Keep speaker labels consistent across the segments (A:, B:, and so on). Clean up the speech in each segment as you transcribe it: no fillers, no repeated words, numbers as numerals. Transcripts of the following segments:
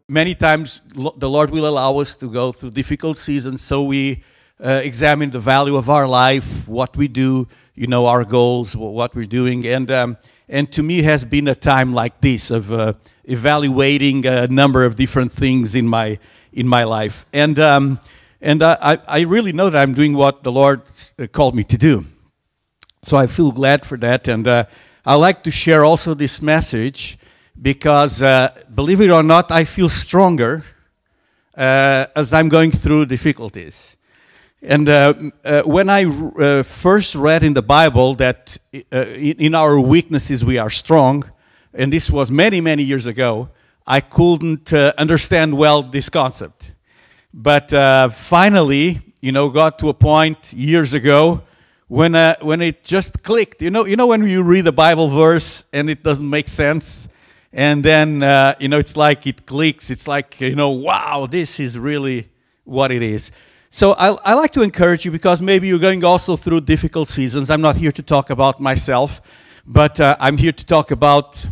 A: many times the Lord will allow us to go through difficult seasons, so we examine the value of our life, what we do, our goals, what we're doing, and to me has been a time like this of evaluating a number of different things in my life, and I really know that I'm doing what the Lord called me to do, so I feel glad for that, and I like to share also this message because, believe it or not, I feel stronger as I'm going through difficulties. And when I first read in the Bible that in our weaknesses we are strong, and this was many, many years ago, I couldn't understand well this concept. But finally, got to a point years ago when it just clicked. You know when you read a Bible verse and it doesn't make sense, and then it's like it clicks. It's like wow, this is really what it is. So I like to encourage you because maybe you're going also through difficult seasons. I'm not here to talk about myself, but I'm here to talk about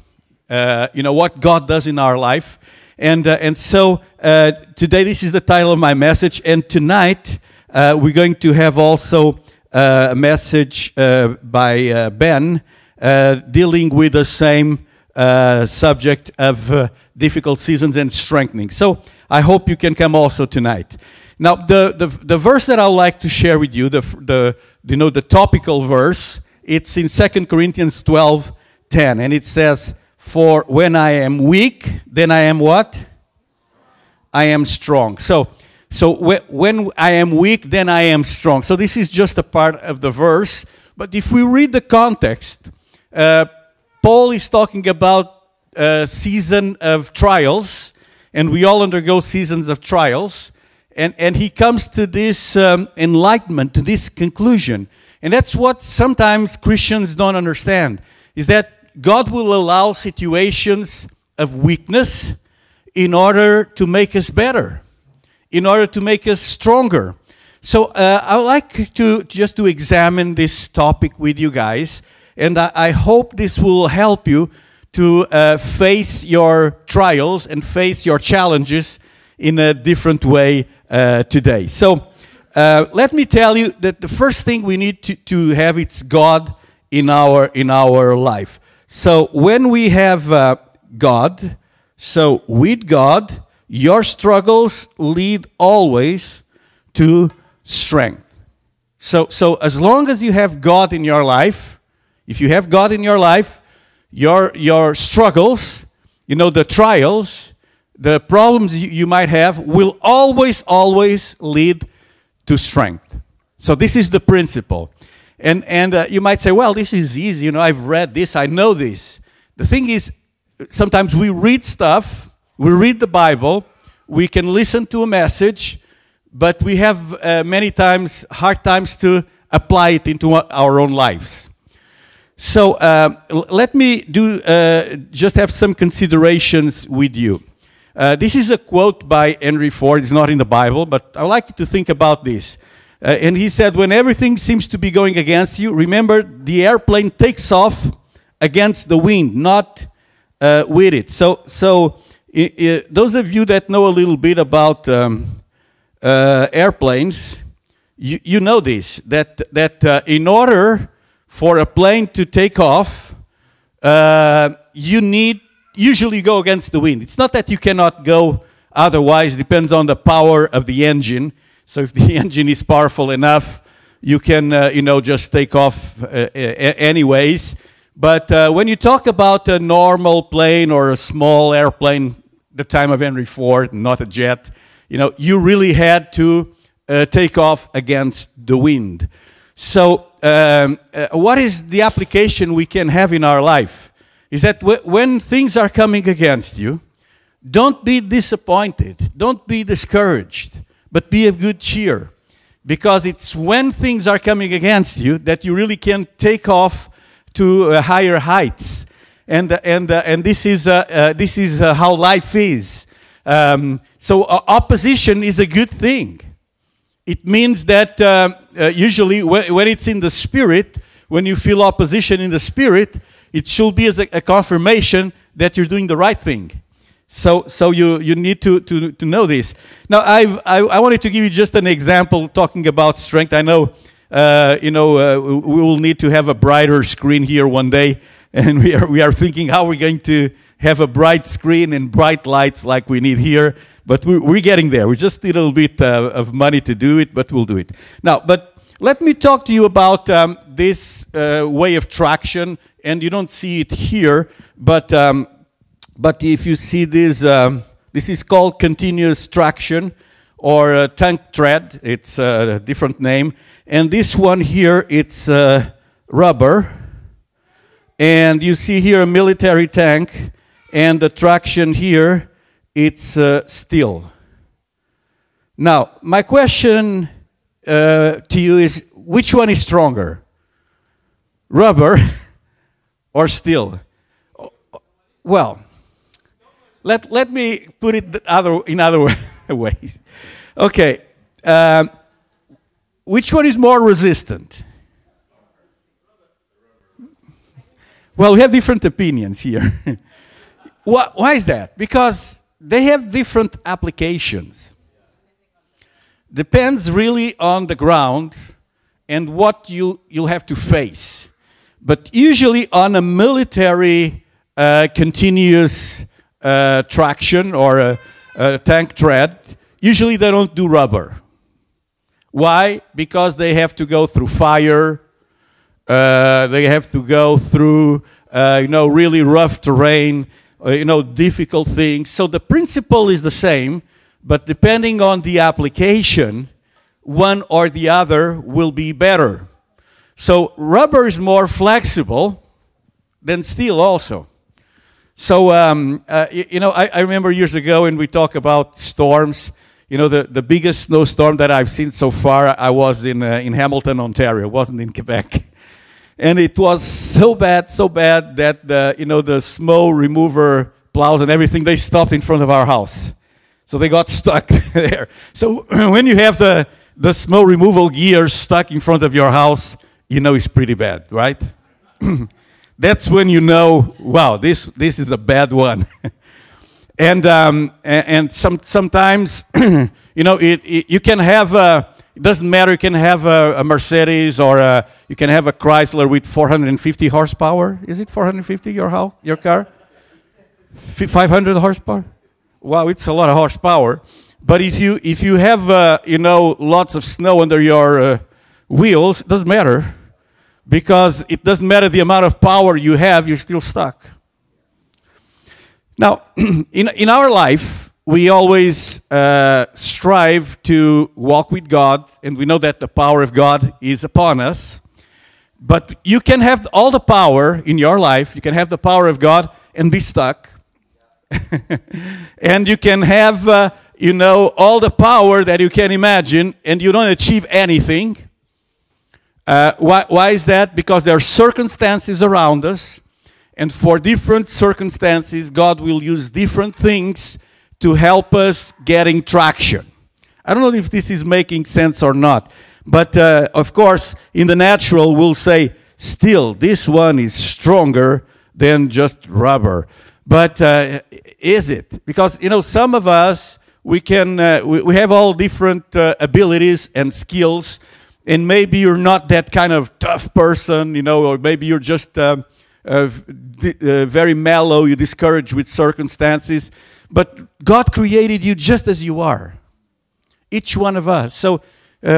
A: what God does in our life. And so today this is the title of my message, and tonight we're going to have also a message by Ben dealing with the same subject of difficult seasons and strengthening. So I hope you can come also tonight. Now the verse that I would like to share with you, the topical verse, it's in 2 Corinthians 12:10, and it says, "For when I am weak, then I am what? I am strong." So when I am weak, then I am strong. So this is just a part of the verse. But if we read the context, Paul is talking about a season of trials, and we all undergo seasons of trials. And he comes to this enlightenment, to this conclusion. And that's what sometimes Christians don't understand, is that God will allow situations of weakness in order to make us better, in order to make us stronger. So I would like to just to examine this topic with you guys, and I hope this will help you to face your trials and face your challenges in a different way today. So let me tell you that the first thing we need to have, it's God in our life. So when we have God, so with God, your struggles lead always to strength. So as long as you have God in your life, if you have God in your life, your struggles, the trials, the problems you might have will always lead to strength. So this is the principle. And you might say, well, this is easy. I've read this. I know this. The thing is, sometimes we read stuff. We read the Bible. We can listen to a message, but we have many times hard times to apply it into our own lives. So let me just have some considerations with you. This is a quote by Henry Ford. It's not in the Bible, but I'd like you to think about this. And he said, when everything seems to be going against you, remember the airplane takes off against the wind, not with it. So those of you that know a little bit about airplanes, you know this, that in order for a plane to take off, you usually go against the wind. It's not that you cannot go otherwise. It depends on the power of the engine. So if the engine is powerful enough, you can, just take off anyways. But when you talk about a normal plane or a small airplane, the time of Henry Ford, not a jet, you really had to take off against the wind. So what is the application we can have in our life? Is that when things are coming against you, don't be disappointed, don't be discouraged, but be of good cheer. Because it's when things are coming against you that you really can take off to higher heights. And this is how life is. So opposition is a good thing. It means that usually when it's in the spirit, when you feel opposition in the spirit, it should be as a confirmation that you're doing the right thing. So you need to know this. Now I wanted to give you just an example talking about strength. I know we will need to have a brighter screen here one day, and we are thinking how we're going to have a bright screen and bright lights like we need here. But we're getting there. We just need a little bit of money to do it, but we'll do it. Now, but let me talk to you about this way of traction, and you don't see it here, but if you see this, this is called continuous traction or tank tread. It's a different name. And this one here, it's rubber. And you see here a military tank, and the traction here, it's steel. Now, my question to you is, which one is stronger? Rubber or steel? Well, let me put it in other ways. Okay, which one is more resistant? Well, we have different opinions here. Why is that? Because they have different applications. Depends really on the ground and what you'll have to face. But usually on a military continuous traction or a tank tread, usually they don't do rubber. Why? Because they have to go through fire. They have to go through really rough terrain, difficult things. So the principle is the same, but depending on the application, one or the other will be better. So rubber is more flexible than steel also. So, I remember years ago when we talk about storms, the biggest snowstorm that I've seen so far, I was in Hamilton, Ontario, wasn't in Quebec. And it was so bad that the snow remover plows and everything, they stopped in front of our house. So they got stuck there. So when you have the snow removal gear stuck in front of your house, it's pretty bad, right? That's when you know, wow, this is a bad one. and sometimes, you can have it doesn't matter. You can have a Mercedes or you can have a Chrysler with 450 horsepower. Is it 450 your car? 500 horsepower. Wow, it's a lot of horsepower. But if you have lots of snow under your wheels, it doesn't matter. Because it doesn't matter the amount of power you have, you're still stuck. Now, in our life, we always strive to walk with God, and we know that the power of God is upon us. But you can have all the power in your life, you can have the power of God and be stuck. And you can have, all the power that you can imagine, and you don't achieve anything. Why is that? Because there are circumstances around us, and for different circumstances, God will use different things to help us getting traction. I don't know if this is making sense or not, but of course, in the natural, we'll say, still, this one is stronger than just rubber. But is it? Because, some of us, we have all different abilities and skills. And maybe you're not that kind of tough person, or maybe you're just very mellow, you're discouraged with circumstances. But God created you just as you are, each one of us. So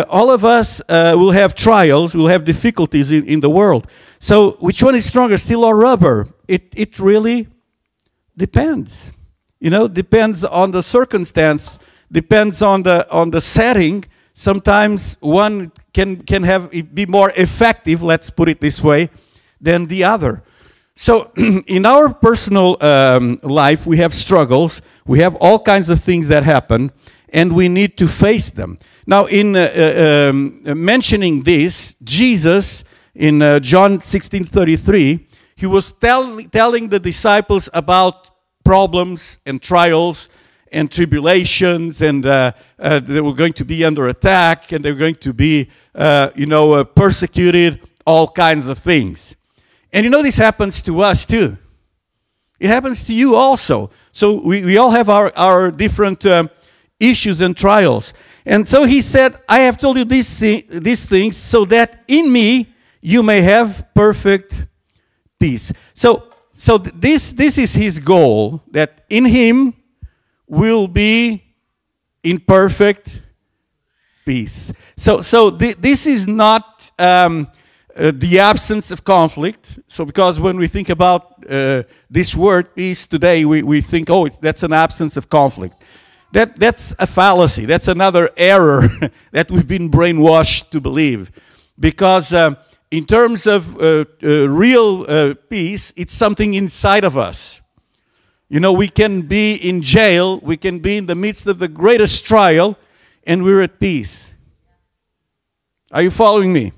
A: all of us will have trials, will have difficulties in the world. So which one is stronger, steel or rubber? It really depends. Depends on the circumstance, depends on the setting. Sometimes one can be more effective, let's put it this way, than the other. So in our personal life, we have struggles. We have all kinds of things that happen, and we need to face them. Now, in mentioning this, Jesus, in John 16:33, he was telling the disciples about problems and trials and tribulations, and they were going to be under attack, and they were going to be, persecuted, all kinds of things. And this happens to us too. It happens to you also. So we all have our different issues and trials. And so he said, I have told you these things so that in me you may have perfect peace. So this is his goal, that in him we'll be in perfect peace. So this is not the absence of conflict. So because when we think about this word peace today, we think, oh, that's an absence of conflict. That's a fallacy. That's another error that we've been brainwashed to believe. Because in terms of real peace, it's something inside of us. You know, we can be in jail, we can be in the midst of the greatest trial, and we're at peace. Are you following me?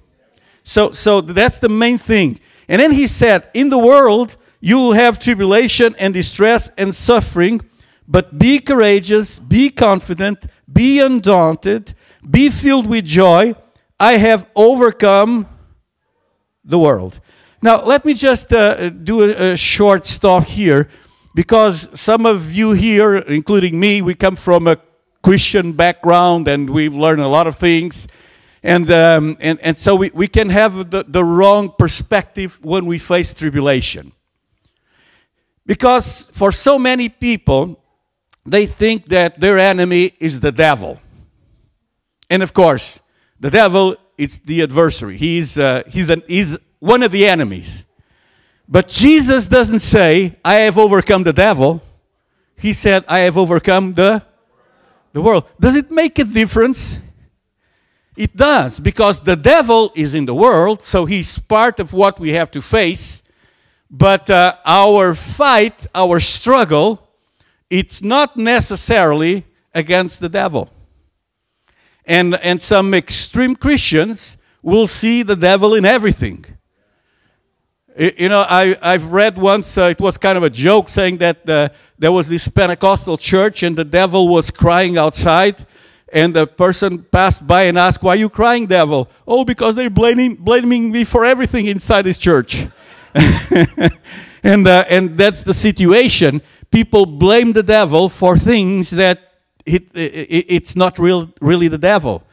A: So that's the main thing. And then he said, in the world you will have tribulation and distress and suffering, but be courageous, be confident, be undaunted, be filled with joy. I have overcome the world. Now, let me just do a short stop here, because some of you here, including me, we come from a Christian background and we've learned a lot of things. And so we can have the wrong perspective when we face tribulation. Because for so many people, they think that their enemy is the devil. And of course, the devil is the adversary. He's one of the enemies. But Jesus doesn't say, I have overcome the devil. He said, I have overcome the world. Does it make a difference? It does, because the devil is in the world, so he's part of what we have to face. But our fight, our struggle, it's not necessarily against the devil. And some extreme Christians will see the devil in everything. You know, I've read once, it was kind of a joke, saying that there was this Pentecostal church and the devil was crying outside, and the person passed by and asked, why are you crying, devil? Oh, because they're blaming me for everything inside this church. And that's the situation. People blame the devil for things that it's not really the devil.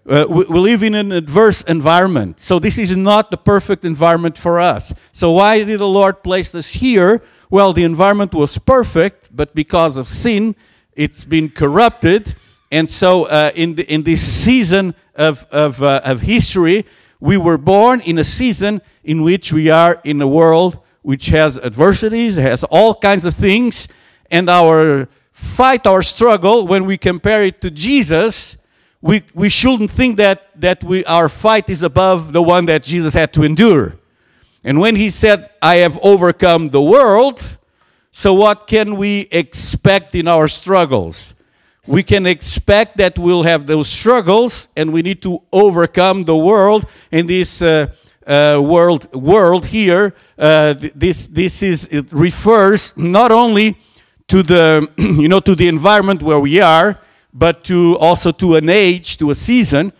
A: We live in an adverse environment. So this is not the perfect environment for us. So why did the Lord place us here? Well, the environment was perfect, but because of sin, it's been corrupted. And so in this season of history, we were born in a season in which we are in a world which has adversities, has all kinds of things. And our fight, our struggle, when we compare it to Jesus, we shouldn't think that our fight is above the one that Jesus had to endure. And when he said, I have overcome the world, so what can we expect in our struggles? We can expect that we'll have those struggles, and we need to overcome the world. In this world here, it refers not only to the to the environment where we are, but also to an age, to a season.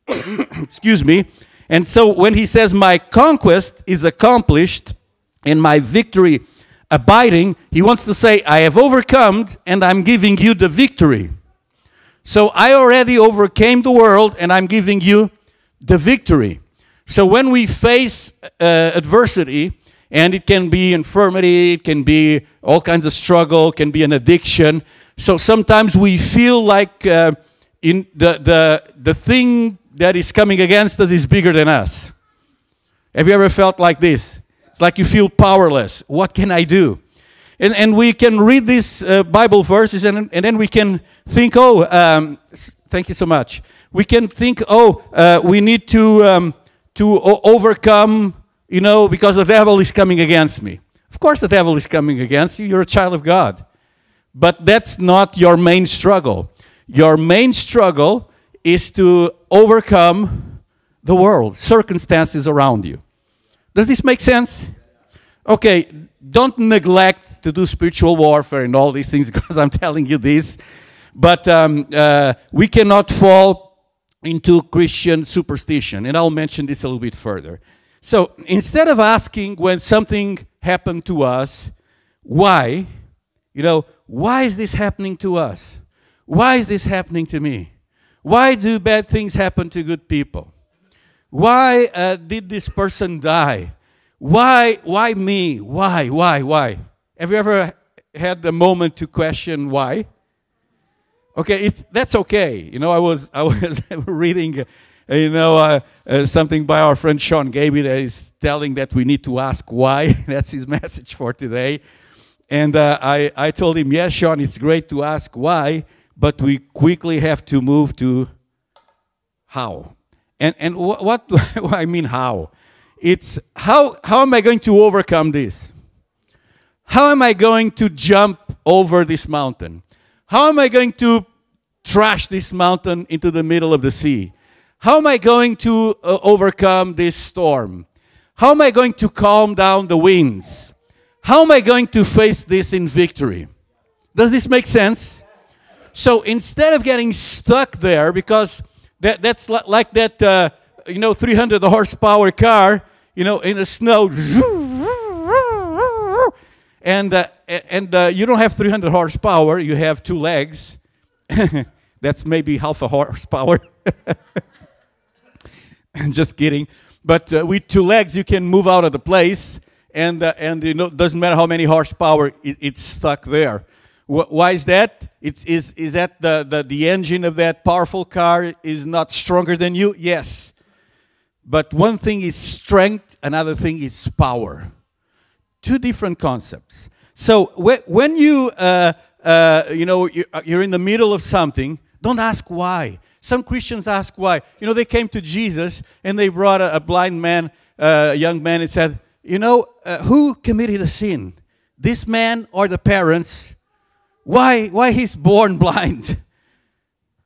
A: Excuse me. And so when he says, my conquest is accomplished and my victory abiding, he wants to say, I have overcome and I'm giving you the victory. So I already overcame the world and I'm giving you the victory. So when we face adversity, and it can be infirmity, it can be all kinds of struggle, it can be an addiction. So sometimes we feel like in the thing that is coming against us is bigger than us. Have you ever felt like this? It's like you feel powerless. What can I do? And we can read these Bible verses and then we can think, thank you so much. We can think, we need to overcome, because the devil is coming against me. Of course the devil is coming against you. You're a child of God. But that's not your main struggle. Your main struggle is to overcome the world, circumstances around you. Does this make sense? Okay, don't neglect to do spiritual warfare and all these things because I'm telling you this. But we cannot fall into Christian superstition. And I'll mention this a little bit further. So instead of asking when something happened to us, why, why is this happening to us? Why is this happening to me? Why do bad things happen to good people? Why did this person die? Why me? Why? Have you ever had the moment to question why? Okay, that's okay. You know, I was reading, something by our friend Sean Gaby that is telling that we need to ask why. That's his message for today. And I told him, yes, Sean, it's great to ask why, but we quickly have to move to how. And what do I mean how? It's how am I going to overcome this? How am I going to jump over this mountain? How am I going to trash this mountain into the middle of the sea? How am I going to overcome this storm? How am I going to calm down the winds? How am I going to face this in victory? Does this make sense? So instead of getting stuck there, because that's like that 300 horsepower car, in the snow, and you don't have 300 horsepower, you have 2 legs. That's maybe half a horsepower. Just kidding. But with 2 legs, you can move out of the place, and doesn't matter how many horsepower, it's stuck there. Why is that? Is that the engine of that powerful car is not stronger than you? Yes. But one thing is strength, another thing is power. 2 different concepts. So when you're in the middle of something, don't ask why. Some Christians ask why. They came to Jesus and they brought a blind man, a young man, and said, who committed a sin? This man or the parents? Why he's born blind?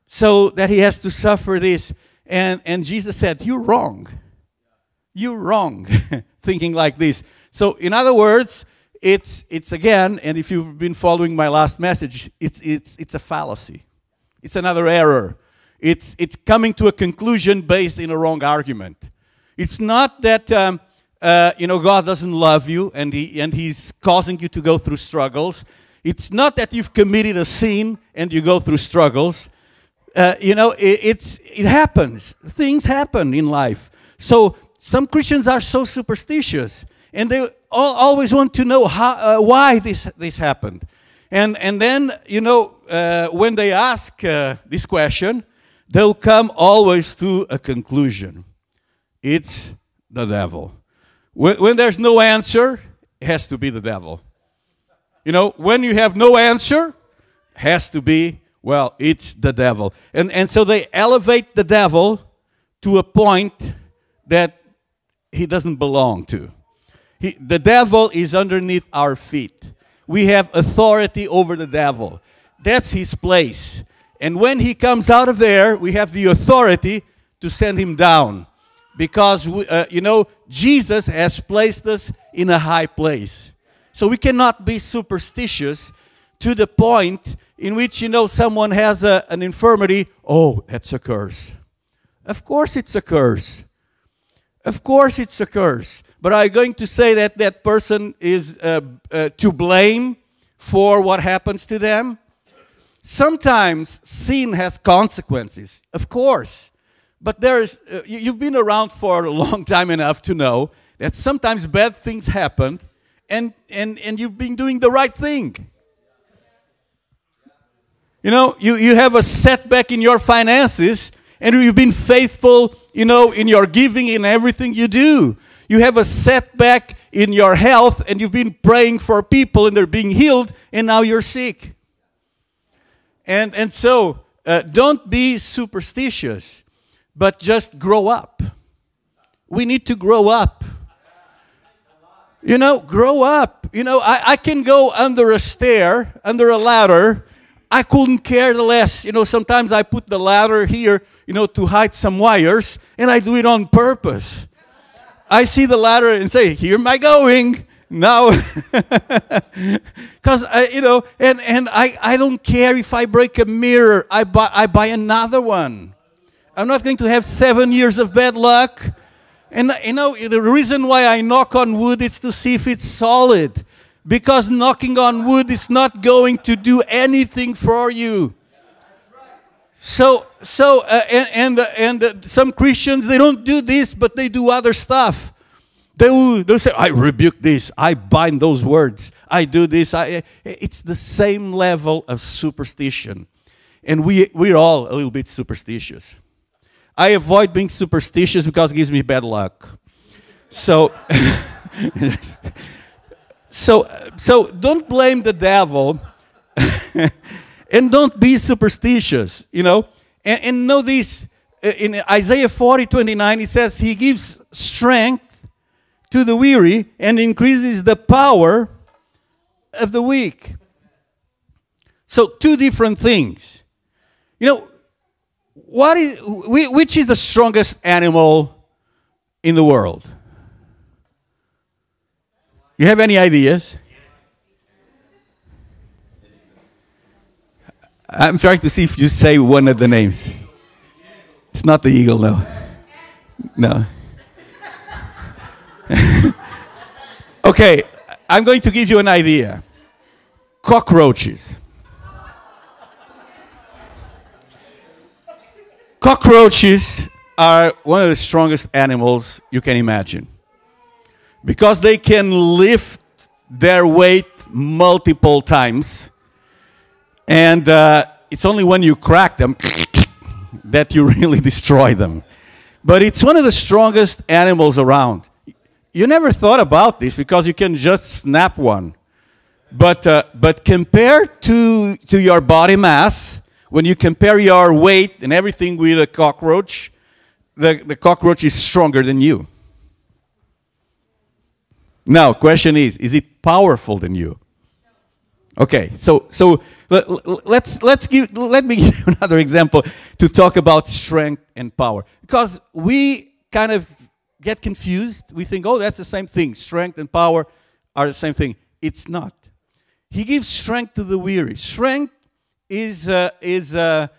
A: So that he has to suffer this. And Jesus said, you're wrong. You're wrong thinking like this. So in other words, it's again, and if you've been following my last message, it's a fallacy. It's another error. It's coming to a conclusion based in a wrong argument. It's not that God doesn't love you and He's causing you to go through struggles. It's not that you've committed a sin and you go through struggles. It happens. Things happen in life. So some Christians are so superstitious, and they always want to know why this happened. And then, when they ask this question, they'll come always to a conclusion. It's the devil. When there's no answer, it has to be the devil. When you have no answer, has to be, well, it's the devil. And so they elevate the devil to a point that he doesn't belong to. The devil is underneath our feet. We have authority over the devil. That's his place. And when he comes out of there, we have the authority to send him down. Because, Jesus has placed us in a high place. So we cannot be superstitious to the point in which, someone has an infirmity. Oh, that's a curse. Of course it's a curse. Of course it's a curse. But are you going to say that that person is to blame for what happens to them? Sometimes sin has consequences, of course. But you've been around for a long time enough to know that sometimes bad things happen and you've been doing the right thing. You have a setback in your finances, and you've been faithful, in your giving in everything you do. You have a setback in your health, and you've been praying for people, and they're being healed, and now you're sick. And so, don't be superstitious, but just grow up. We need to grow up. Grow up. I can go under a stair, under a ladder. I couldn't care less. Sometimes I put the ladder here, to hide some wires, and I do it on purpose. I see the ladder and say, here am I going. Now, because, I don't care if I break a mirror. I buy another one. I'm not going to have 7 years of bad luck. And, the reason why I knock on wood is to see if it's solid. Because knocking on wood is not going to do anything for you. So some Christians, they don't do this, but they do other stuff. They'll say, I rebuke this, I bind those words, I do this. It's the same level of superstition. And we're all a little bit superstitious. I avoid being superstitious because it gives me bad luck. So, so don't blame the devil. And don't be superstitious, you know. And know this, in Isaiah 40:29, it says, He gives strength to the weary and increases the power of the weak. So two different things. You know, which is the strongest animal in the world? You have any ideas? I'm trying to see if you say one of the names. It's not the eagle, no. No. Okay, I'm going to give you an idea. Cockroaches. Cockroaches are one of the strongest animals you can imagine. Because they can lift their weight multiple times. And it's only when you crack them that you really destroy them. But it's one of the strongest animals around. You never thought about this because you can just snap one. But compared to your body mass, when you compare your weight and everything with a cockroach, the cockroach is stronger than you. Now, question is it powerful than you? Okay, so let me give you another example to talk about strength and power. Because we kind of get confused. We think, oh, that's the same thing. Strength and power are the same thing. It's not. He gives strength to the weary. Strength it's the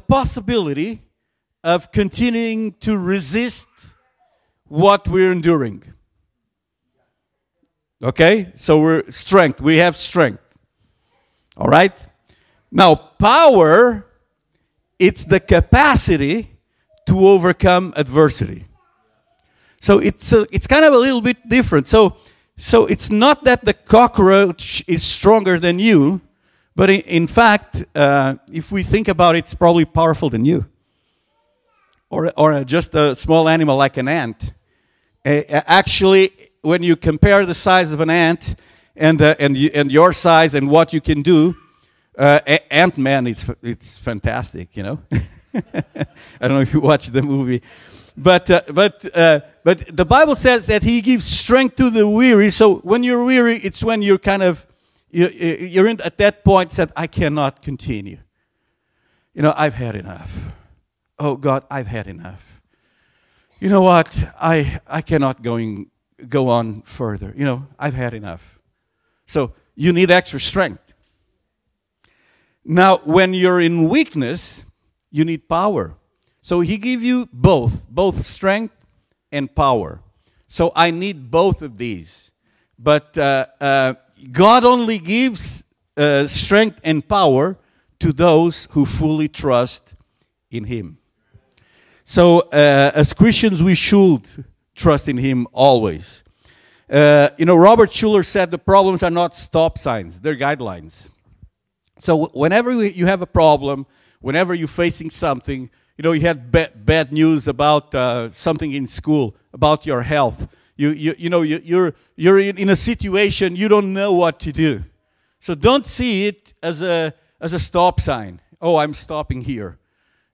A: possibility of continuing to resist what we're enduring. Okay, so we have strength. All right? Now, power, it's the capacity to overcome adversity. So it's kind of a little bit different. So it's not that the cockroach is stronger than you, but in fact, if we think about it, it's probably powerful than you. Or just a small animal like an ant. Actually, when you compare the size of an ant and your size and what you can do, Ant-Man it's fantastic, you know. I don't know if you watched the movie, but the Bible says that He gives strength to the weary. So when you're weary, it's when you're kind of you're at that point that I cannot continue. You know, I've had enough. Oh God, I've had enough. You know what? I cannot go on further. You know, I've had enough. So you need extra strength. Now, when you're in weakness, you need power. So He gives you both strength and power. So I need both of these. But God only gives strength and power to those who fully trust in Him. So as Christians, we should trust in Him always. You know, Robert Schuller said the problems are not stop signs, they're guidelines. So whenever you have a problem, whenever you're facing something, you know, you had bad news about something in school, about your health. You're in a situation you don't know what to do. So don't see it as a stop sign. Oh, I'm stopping here.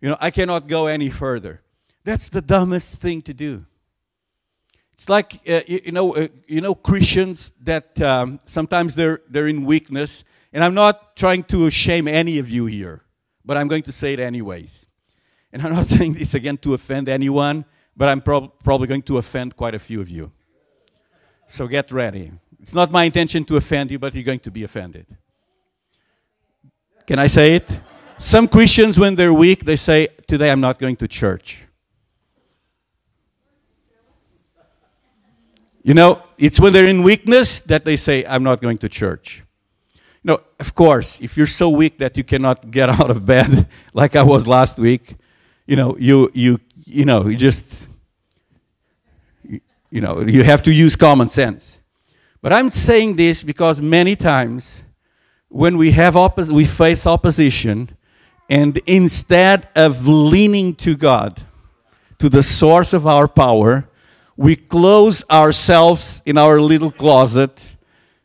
A: You know, I cannot go any further. That's the dumbest thing to do. It's like you know Christians that sometimes they're in weakness, and I'm not trying to shame any of you here, but I'm going to say it anyways. And I'm not saying this again to offend anyone, but I'm probably going to offend quite a few of you. So get ready. It's not my intention to offend you, but you're going to be offended. Can I say it? Some Christians, when they're weak, they say, today I'm not going to church. You know, it's when they're in weakness that they say, I'm not going to church. You know, of course, if you're so weak that you cannot get out of bed, like I was last week, you know, you have to use common sense. But I'm saying this because many times when we face opposition, and instead of leaning to God, to the source of our power, we close ourselves in our little closet,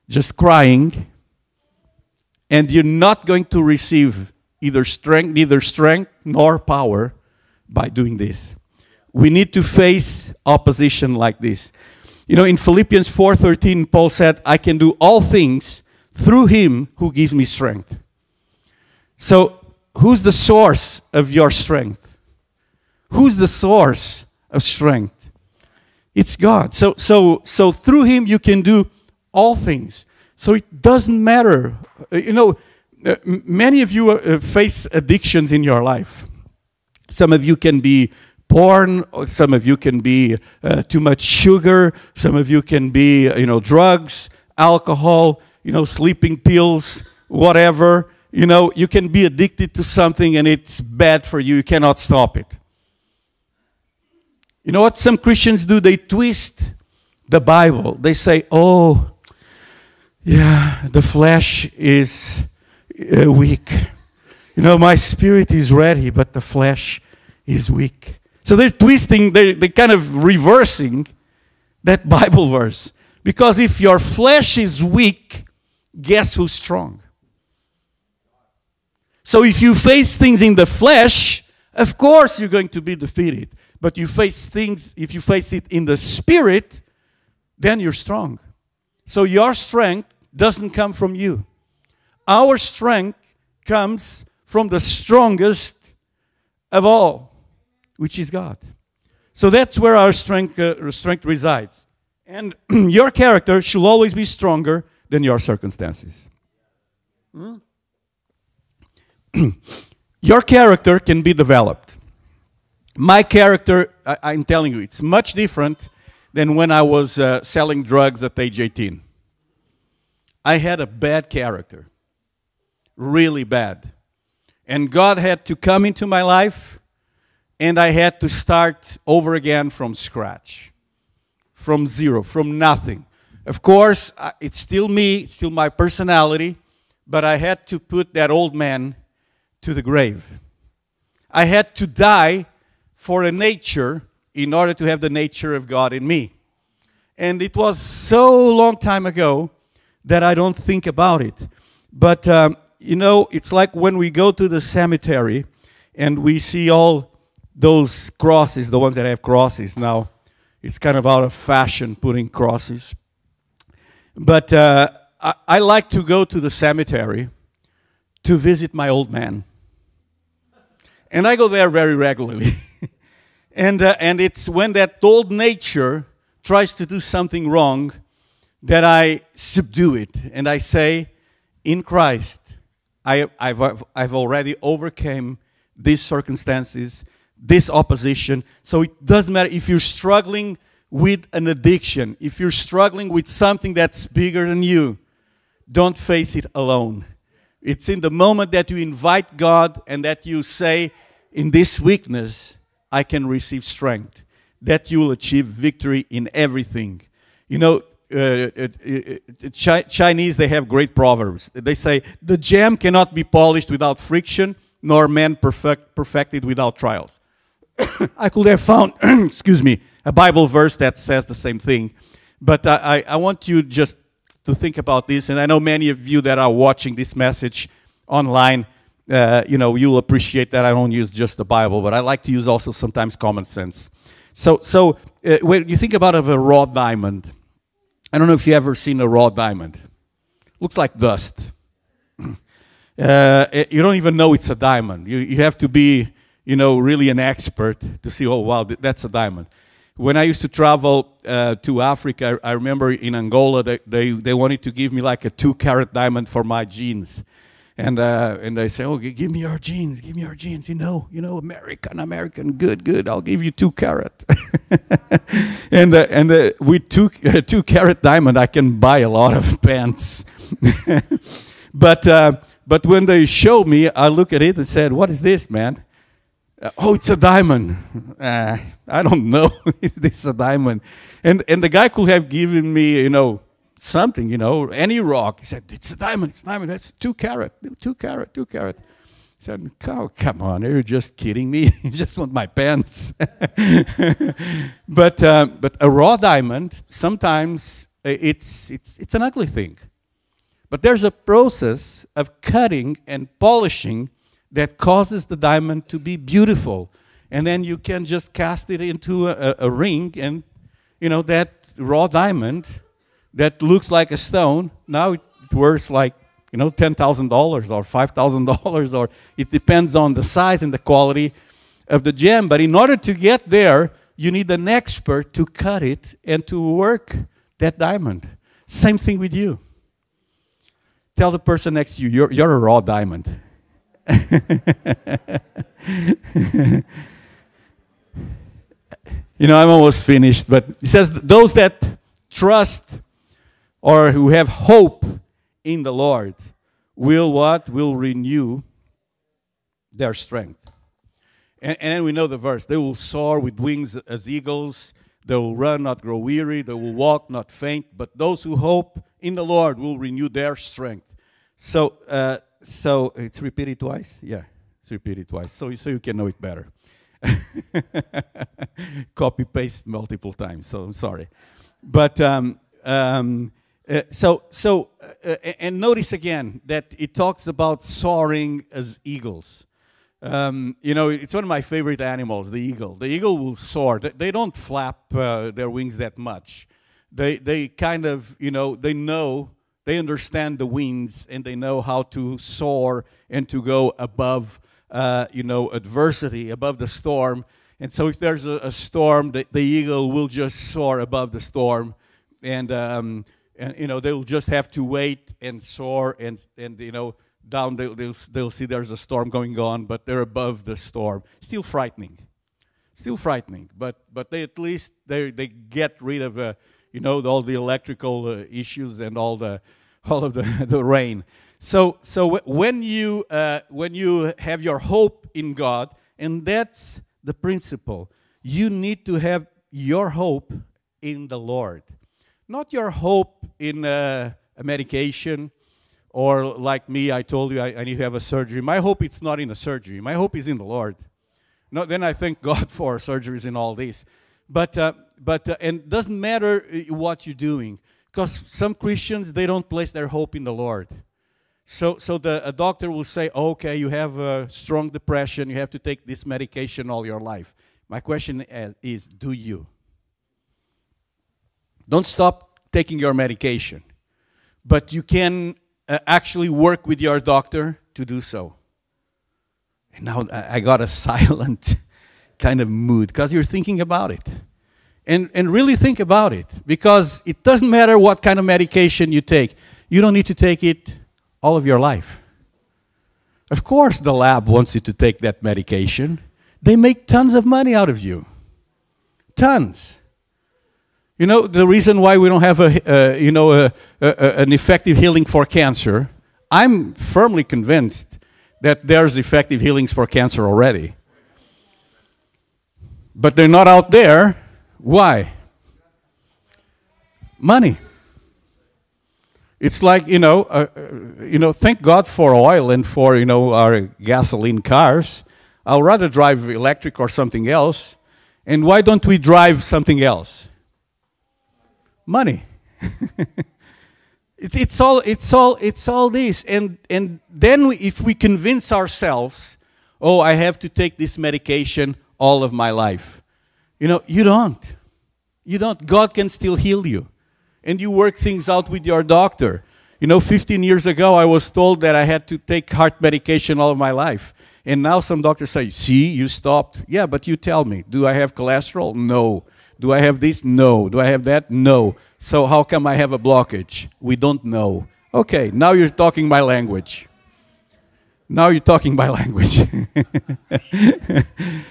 A: just crying, and you're not going to receive neither strength nor power by doing this. We need to face opposition like this. You know, in Philippians 4:13, Paul said, I can do all things through him who gives me strength. So, who's the source of your strength? Who's the source of strength? It's God. So through him you can do all things. So it doesn't matter. You know, many of you face addictions in your life. Some of you can be porn, some of you can be too much sugar, some of you can be, drugs, alcohol, sleeping pills, whatever. You can be addicted to something and it's bad for you. You cannot stop it. You know what some Christians do? They twist the Bible. They say, oh, yeah, the flesh is weak. My spirit is ready, but the flesh is weak. So they're twisting, they're kind of reversing that Bible verse. Because if your flesh is weak, guess who's strong? So if you face things in the flesh, of course you're going to be defeated. But if you face it in the spirit, then you're strong. So your strength doesn't come from you. Our strength comes from the strongest of all, which is God. So that's where our strength resides. And your character should always be stronger than your circumstances. Your character can be developed. My character, I'm telling you, it's much different than when I was selling drugs at age 18. I had a bad character, really bad. And God had to come into my life, and I had to start over again from scratch, from zero, from nothing. Of course, it's still me, it's still my personality, but I had to put that old man to the grave. I had to die for a nature in order to have the nature of God in me. And it was so long time ago that I don't think about it. But, it's like when we go to the cemetery and we see all those crosses, the ones that have crosses now. It's kind of out of fashion putting crosses. But I like to go to the cemetery to visit my old man. And I go there very regularly. And it's when that old nature tries to do something wrong that I subdue it. And I say, in Christ, I've already overcome these circumstances, this opposition. So it doesn't matter if you're struggling with an addiction, if you're struggling with something that's bigger than you, don't face it alone. It's in the moment that you invite God and that you say, in this weakness, I can receive strength, that you will achieve victory in everything. Chinese, they have great proverbs. They say, the gem cannot be polished without friction, nor man perfected without trials. I could have found, a Bible verse that says the same thing. But I want you just to think about this. And I know many of you that are watching this message online, you'll appreciate that I don't use just the Bible, but I like to use also sometimes common sense. So when you think about a raw diamond, I don't know if you've ever seen a raw diamond. Looks like dust. You don't even know it's a diamond. You have to be, really an expert to see, oh, wow, that's a diamond. When I used to travel to Africa, I remember in Angola, they wanted to give me like a 2-carat diamond for my jeans. And they say, oh, give me your jeans, you know, American, good, I'll give you 2 carat. and with 2 carat diamond, I can buy a lot of pants. But when they show me, I look at it and said, what is this, man? Oh, it's a diamond. I don't know. Is this a diamond? And the guy could have given me, you know, something, you know, any rock. He said, it's a diamond, that's 2 carat. I said, oh, come on, you're just kidding me. You just want my pants. But a raw diamond, sometimes it's an ugly thing. But there's a process of cutting and polishing that causes the diamond to be beautiful. And then you can just cast it into a ring, and, you know, that raw diamond that looks like a stone, now it worth like, you know, $10,000 or $5,000, or it depends on the size and the quality of the gem. But in order to get there, you need an expert to cut it and to work that diamond. Same thing with you. Tell the person next to you, you're a raw diamond. You know, I'm almost finished, but it says, those that trust or who have hope in the Lord will what? Will renew their strength. And then we know the verse. They will soar with wings as eagles. They will run, not grow weary. They will walk, not faint. But those who hope in the Lord will renew their strength. So it's repeated twice? Yeah, it's repeated twice. So you can know it better. Copy-paste multiple times, so I'm sorry. But and notice again that it talks about soaring as eagles. You know, it's one of my favorite animals, the eagle. The eagle will soar. They don't flap their wings that much. They kind of, you know, they understand the winds, and they know how to soar and to go above, you know, adversity, above the storm. And so if there's a storm, the eagle will just soar above the storm. And you know, they'll just have to wait and soar, and you know, down they'll see there's a storm going on, but they're above the storm. Still frightening, but they at least they get rid of you know, all the electrical issues and all of the rain. So when you have your hope in God, and that's the principle, you need to have your hope in the Lord. Not your hope in a medication, or like me, I told you I need to have a surgery. My hope is not in the surgery. My hope is in the Lord. No, then I thank God for surgeries and all this. But and it doesn't matter what you're doing, because some Christians, they don't place their hope in the Lord. So a doctor will say, okay, you have a strong depression, you have to take this medication all your life. My question is, do you? Don't stop taking your medication, but you can actually work with your doctor to do so. And now I got a silent kind of mood, because you're thinking about it. And really think about it, because it doesn't matter what kind of medication you take. You don't need to take it all of your life. Of course the lab wants you to take that medication. They make tons of money out of you. Tons. You know, the reason why we don't have an effective healing for cancer, I'm firmly convinced that there's effective healings for cancer already. But they're not out there. Why? Money. It's like, thank God for oil and for, our gasoline cars. I'll rather drive electric or something else. And why don't we drive something else? Money. It's all this. And then if we convince ourselves, oh, I have to take this medication all of my life. You don't. You don't. God can still heal you. And you work things out with your doctor. 15 years ago, I was told that I had to take heart medication all of my life. And now some doctors say, see, you stopped. Yeah, but you tell me, do I have cholesterol? No. Do I have this? No. Do I have that? No. So how come I have a blockage? We don't know. Okay, now you're talking my language. Now you're talking my language.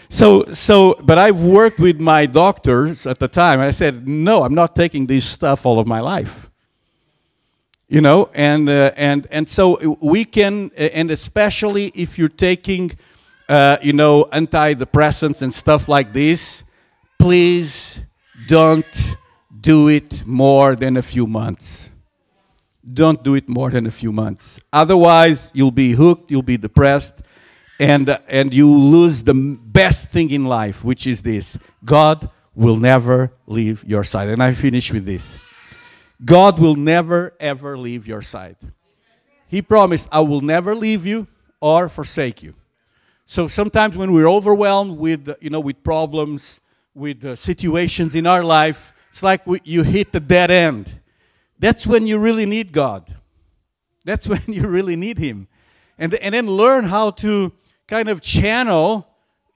A: But I've worked with my doctors at the time, and I said, no, I'm not taking this stuff all of my life. You know, and so we can, and especially if you're taking, you know, antidepressants and stuff like this, please don't do it more than a few months. Don't do it more than a few months. Otherwise, you'll be hooked, you'll be depressed, and you lose the best thing in life, which is this: God will never leave your side. And I finish with this. God will never, ever leave your side. He promised, I will never leave you or forsake you. So sometimes when we're overwhelmed with, you know, with problems, with situations in our life, it's like you hit the dead end. That's when you really need God. That's when you really need Him. And then learn how to kind of channel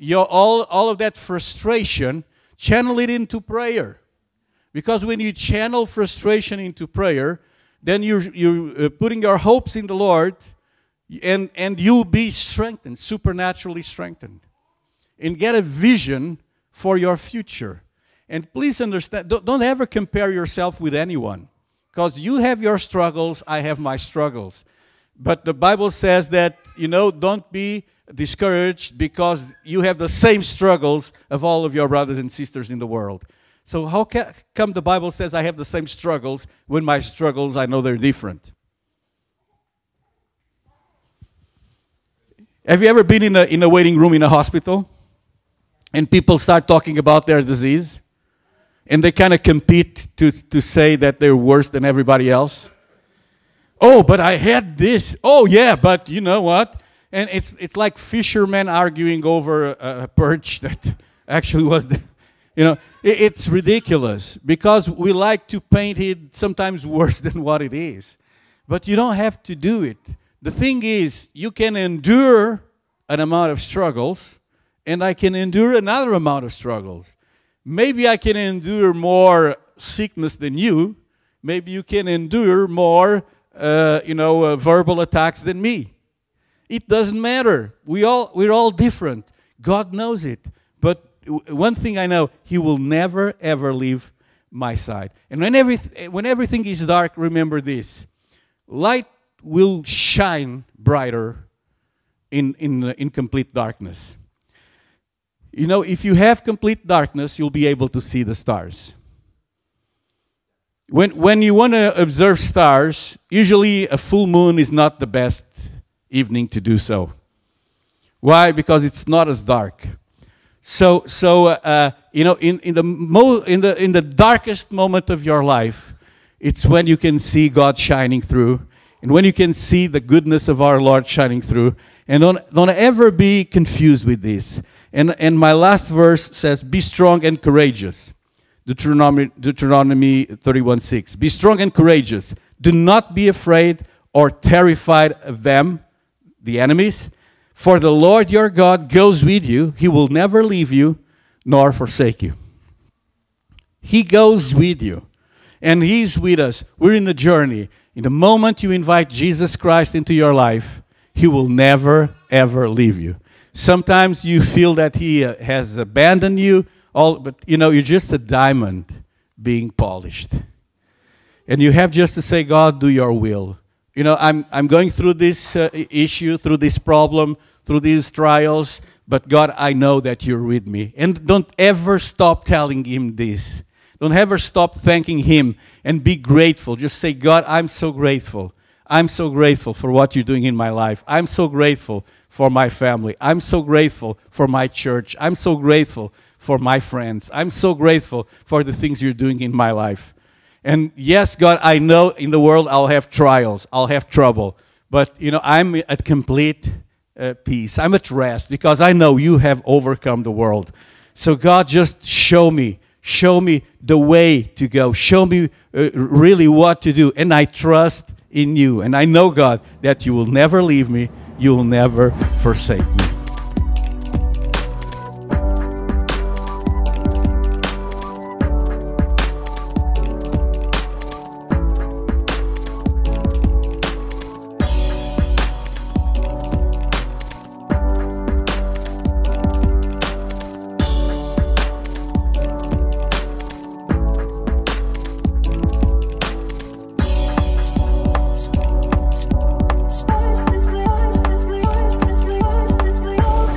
A: all of that frustration, channel it into prayer. Because when you channel frustration into prayer, then you're putting your hopes in the Lord, and you'll be strengthened, supernaturally strengthened. And get a vision for your future. And please understand, don't ever compare yourself with anyone. Because you have your struggles, I have my struggles. But the Bible says that, you know, don't be discouraged because you have the same struggles of all of your brothers and sisters in the world. So how come the Bible says I have the same struggles when my struggles, I know they're different? Have you ever been in a waiting room in a hospital? And people start talking about their disease? And they kind of compete to say that they're worse than everybody else? Oh, but I had this. Oh, yeah, but you know what? And it's like fishermen arguing over a perch that actually was the... You know, it's ridiculous because we like to paint it sometimes worse than what it is. But you don't have to do it. The thing is, you can endure an amount of struggles, and I can endure another amount of struggles. Maybe I can endure more sickness than you. Maybe you can endure more, verbal attacks than me. It doesn't matter. We're all different. God knows it. But one thing I know, He will never, ever leave my side. And when everything is dark, remember this. Light will shine brighter in complete darkness. You know, if you have complete darkness, you'll be able to see the stars. When you want to observe stars, usually a full moon is not the best evening to do so. Why? Because it's not as dark. So you know, in the darkest moment of your life, it's when you can see God shining through, and when you can see the goodness of our Lord shining through. And don't ever be confused with this. And my last verse says, "Be strong and courageous." Deuteronomy 31:6. Be strong and courageous. Do not be afraid or terrified of them, the enemies. For the Lord your God goes with you. He will never leave you nor forsake you. He goes with you. And He's with us. We're in the journey. In the moment you invite Jesus Christ into your life, He will never, ever leave you. Sometimes you feel that He has abandoned you, but you know, you're just a diamond being polished. And you have just to say, God, do your will. You know, I'm going through this issue, through this problem, through these trials, but God, I know that you're with me. And don't ever stop telling Him this. Don't ever stop thanking Him and be grateful. Just say, God, I'm so grateful. I'm so grateful for what you're doing in my life. I'm so grateful for my family. I'm so grateful for my church. I'm so grateful for my friends. I'm so grateful for the things you're doing in my life. And yes, God, I know in the world I'll have trials, I'll have trouble. But, you know, I'm at complete peace. I'm at rest because I know you have overcome the world. So God, just show me the way to go. Show me really what to do. And I trust in you. And I know, God, that you will never leave me. You will never forsake me.